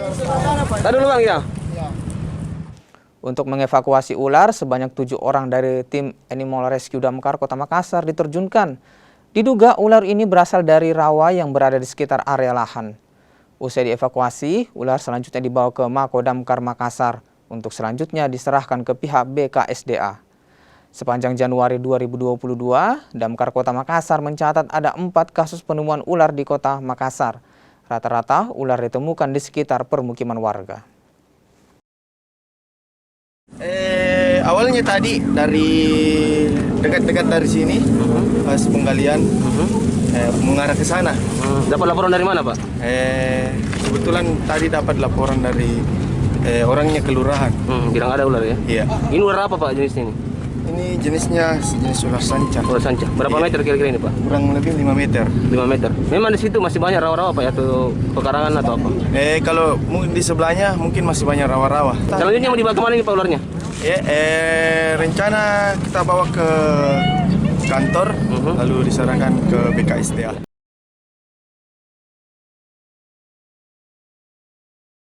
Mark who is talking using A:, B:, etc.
A: Tadi dulu Bang ya.
B: Untuk mengevakuasi ular, sebanyak 7 orang dari tim Animal Rescue Damkar Kota Makassar diterjunkan. Diduga ular ini berasal dari rawa yang berada di sekitar area lahan. Usai dievakuasi, ular selanjutnya dibawa ke Mako Damkar Makassar untuk selanjutnya diserahkan ke pihak BKSDA. Sepanjang Januari 2022, Damkar Kota Makassar mencatat ada 4 kasus penemuan ular di Kota Makassar. Rata-rata ular ditemukan di sekitar permukiman warga.
C: Awalnya tadi dari dekat-dekat dari sini, pas penggalian mengarah ke sana.
A: Dapat laporan dari mana, Pak?
C: Kebetulan tadi dapat laporan dari orangnya kelurahan.
A: Bilang ada ular ya?
C: Iya.
A: Ini ular apa Pak jenisnya ini?
C: Ini jenisnya sejenis ular sanca.
A: Ular sanca. Berapa meter kira-kira ini Pak?
C: Kurang lebih 5 meter.
A: 5 meter. Memang di situ masih banyak rawa-rawa Pak ya, atau pekarangan atau apa?
C: Kalau di sebelahnya mungkin masih banyak rawa-rawa.
A: Selanjutnya mau dibawa kemana ini Pak ularnya?
C: Rencana kita bawa ke kantor, lalu disarankan ke BKSDA.